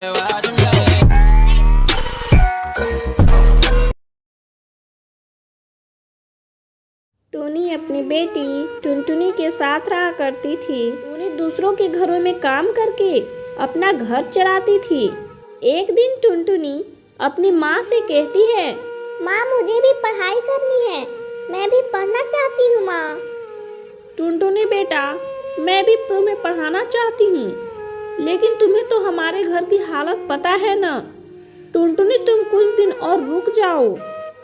टूनी अपनी बेटी टुनटुनी के साथ रहा करती थी। टूनी दूसरों के घरों में काम करके अपना घर चलाती थी। एक दिन टुनटुनी अपनी माँ से कहती है, माँ मुझे भी पढ़ाई करनी है, मैं भी पढ़ना चाहती हूँ माँ। टुनटुनी बेटा, मैं भी तुम्हें पढ़ाना चाहती हूँ, लेकिन तुम्हें तो हमारे घर की हालत पता है ना। टुनटुनी तुम कुछ दिन और रुक जाओ,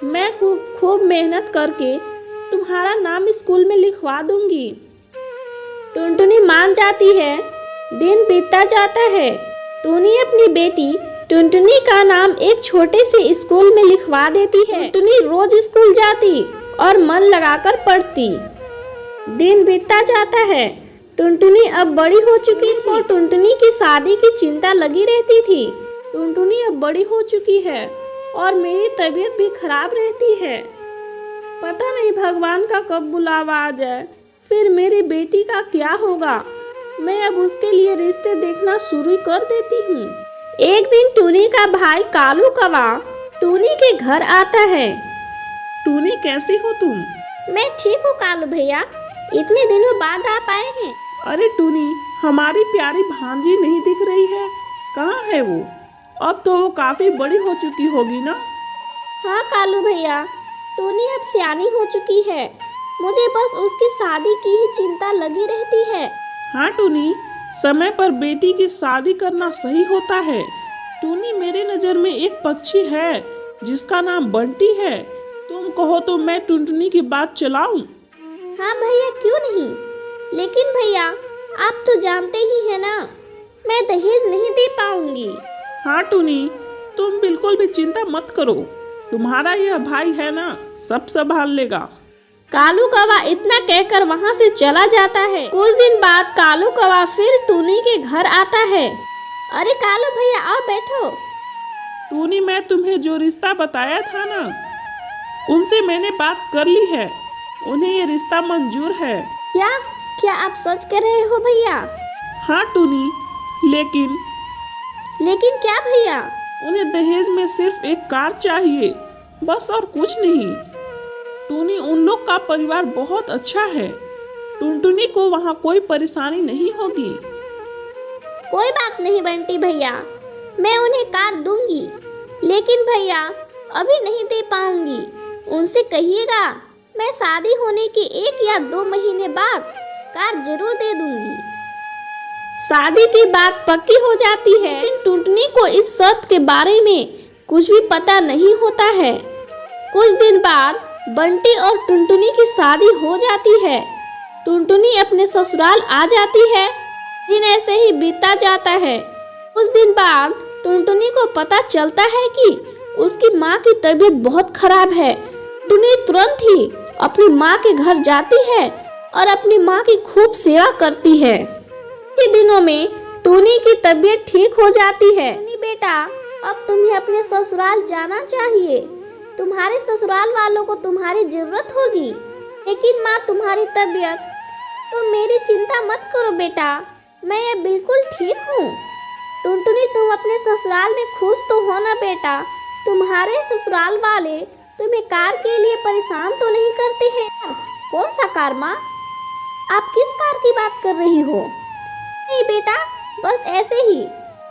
मैं खूब मेहनत करके तुम्हारा नाम स्कूल में लिखवा दूंगी। टुनटुनी मान जाती है। दिन बीतता जाता है। टूनी अपनी बेटी टुनटुनी का नाम एक छोटे से स्कूल में लिखवा देती है। टुनटुनी रोज स्कूल जाती और मन लगाकर पढ़ती। दिन बीतता जाता है। टुनटुनी अब बड़ी हो चुकी थी और टुनटुनी की शादी की चिंता लगी रहती थी। टुनटुनी अब बड़ी हो चुकी है और मेरी तबीयत भी खराब रहती है। पता नहीं भगवान का कब बुलावा आ जाए, फिर मेरी बेटी का क्या होगा। मैं अब उसके लिए रिश्ते देखना शुरू कर देती हूँ। एक दिन टूनी का भाई कालू कौवा टूनी के घर आता है। टूनी कैसी हो तुम? मैं ठीक हूँ कालू भैया, इतने दिनों बाद आप आए हैं। अरे टूनी, हमारी प्यारी भांजी नहीं दिख रही है, कहाँ है वो? अब तो वो काफी बड़ी हो चुकी होगी ना? हाँ कालू भैया, टूनी अब सियानी हो चुकी है, मुझे बस उसकी शादी की ही चिंता लगी रहती है। हाँ टूनी, समय पर बेटी की शादी करना सही होता है। टूनी, मेरे नज़र में एक पक्षी है जिसका नाम बंटी है। तुम कहो तो मैं टुनटुनी की बात चलाऊं? हाँ भैया, क्यों नहीं, लेकिन भैया आप तो जानते ही हैं ना, मैं दहेज नहीं दे पाऊंगी। हाँ टूनी, तुम बिल्कुल भी चिंता मत करो, तुम्हारा यह भाई है ना, सब संभाल लेगा। कालू कौवा इतना कहकर वहाँ से चला जाता है। कुछ दिन बाद कालू कौवा फिर टूनी के घर आता है। अरे कालू भैया आओ बैठो। टूनी, मैं तुम्हें जो रिश्ता बताया था ना, उनसे मैंने बात कर ली है, उन्हें ये रिश्ता मंजूर है। क्या क्या आप सच कह रहे हो भैया? हाँ टूनी, लेकिन क्या भैया? उन्हें दहेज में सिर्फ एक कार चाहिए, बस और कुछ नहीं। टूनी, उन लोग का परिवार बहुत अच्छा है, टुनटुनी को वहाँ कोई परेशानी नहीं होगी। कोई बात नहीं बंटी भैया, मैं उन्हें कार दूंगी, लेकिन भैया अभी नहीं दे पाऊंगी। उनसे कहिएगा मैं शादी होने के 1 या 2 महीने बाद कार जरूर दे दूंगी। शादी की बात पक्की हो जाती है, लेकिन टुनटुनी को इस शर्त के बारे में कुछ भी पता नहीं होता है। कुछ दिन बाद बंटी और टुनटुनी की शादी हो जाती है। टुनटुनी अपने ससुराल आ जाती है। दिन ऐसे ही बीतता जाता है। कुछ दिन बाद टुनटुनी को पता चलता है कि उसकी माँ की तबीयत बहुत खराब है। टुनटुनी तुरंत ही अपनी माँ के घर जाती है और अपनी माँ की खूब सेवा करती है। कुछ दिनों में टुनटुनी की तबीयत ठीक हो जाती है। टुनटुनी बेटा, अब तुम्हें अपने ससुराल जाना चाहिए, तुम्हारे ससुराल वालों को तुम्हारी जरूरत होगी। लेकिन माँ तुम्हारी तबीयत, तो मेरी चिंता मत करो बेटा, मैं बिल्कुल ठीक हूँ। टुनटुनी, तुम अपने ससुराल में खुश तो हो ना बेटा? तुम्हारे ससुराल वाले तुम्हें कार के लिए परेशान तो नहीं करते हैं? कौन सा कार माँ? आप किस कार की बात कर रही हो? नहीं बेटा, बस ऐसे ही।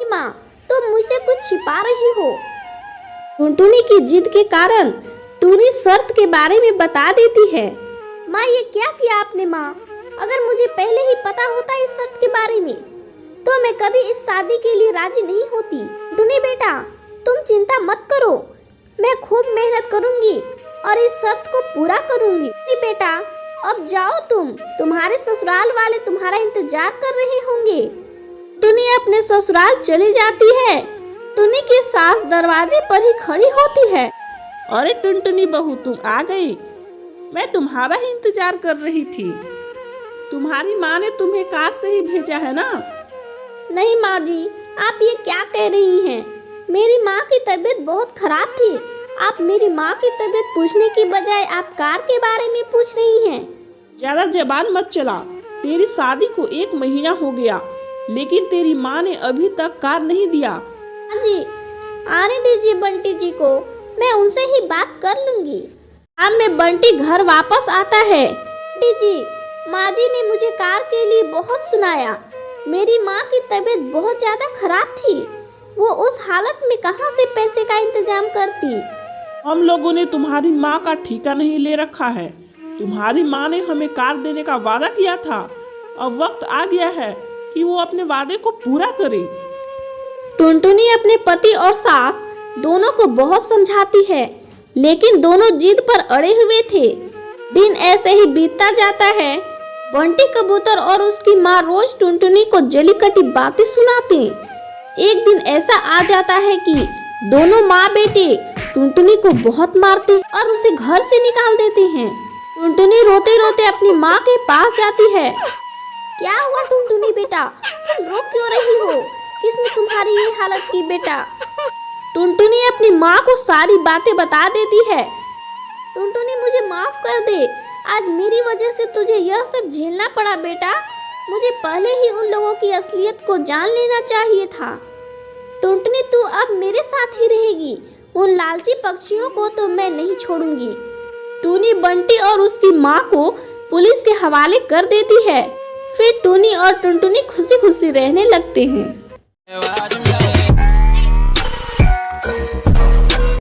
माँ, तुम मुझसे कुछ छिपा रही हो। टुनटुनी की जिद के कारण टूनी शर्त के बारे में बता देती है। माँ, ये क्या किया आपने माँ? अगर मुझे पहले ही पता होता इस शर्त के बारे में, तो मैं कभी इस शादी के लिए राजी नहीं होती। टुनी बेटा, तुम चिंता मत करो, मैं खूब मेहनत करूंगी और इस शर्त को पूरा करूंगी। टुनी बेटा, अब जाओ तुम्हारे ससुराल वाले तुम्हारा इंतजार कर रहे होंगे। टुनी अपने ससुराल चली जाती है। टुनी की सास दरवाजे पर ही खड़ी होती है। अरे टुनटुनी बहू, तुम आ गई, मैं तुम्हारा ही इंतजार कर रही थी। तुम्हारी माँ ने तुम्हें कार से ही भेजा है ना? नहीं माँ जी, आप ये क्या कह रही हैं? मेरी माँ की तबीयत बहुत खराब थी। आप मेरी माँ की तबीयत पूछने की बजाय आप कार के बारे में पूछ रही हैं। ज्यादा जबान मत चला, तेरी शादी को 1 महीना हो गया, लेकिन तेरी माँ ने अभी तक कार नहीं दिया। हाँ जी, आने दीजिए बंटी जी को, मैं उनसे ही बात कर लूंगी। शाम में बंटी घर वापस आता है। बंटी जी, माँ जी ने मुझे कार के लिए बहुत सुनाया। मेरी माँ की तबीयत बहुत ज़्यादा खराब थी, वो उस हालत में कहाँ से पैसे का इंतजाम करती। हम लोगों ने तुम्हारी माँ का ठेका नहीं ले रखा है। तुम्हारी माँ ने हमें कार देने का वादा किया था। अब वक्त आ गया है कि वो अपने वादे को पूरा करे। टुनटुनी अपने पति और सास दोनों को बहुत समझाती है, लेकिन दोनों जिद पर अड़े हुए थे। दिन ऐसे ही बीतता जाता है। बंटी कबूतर और उसकी माँ रोज टुनटुनी को जली कटी बातें सुनाते। एक दिन ऐसा आ जाता है कि दोनों माँ बेटे टुनटुनी को बहुत मारते और उसे घर से निकाल देते हैं। टुनटुनी रोते रोते अपनी माँ के पास जाती है। क्या हुआ टुनटुनी बेटा, तुम रो क्यों रही हो? किसने तुम्हारी ये हालत की बेटा? टुनटुनी अपनी माँ को सारी बातें बता देती है। टुनटुनी, मुझे माफ कर दे, आज मेरी वजह से तुझे यह सब झेलना पड़ा बेटा। मुझे पहले ही उन लोगों की असलियत को जान लेना चाहिए था। टुनटुनी, तू अब मेरे साथ ही रहेगी, उन लालची पक्षियों को तो मैं नहीं छोड़ूंगी। टूनी बंटी और उसकी माँ को पुलिस के हवाले कर देती है। फिर टूनी और टुनटुनी खुशी खुशी रहने लगते हैं।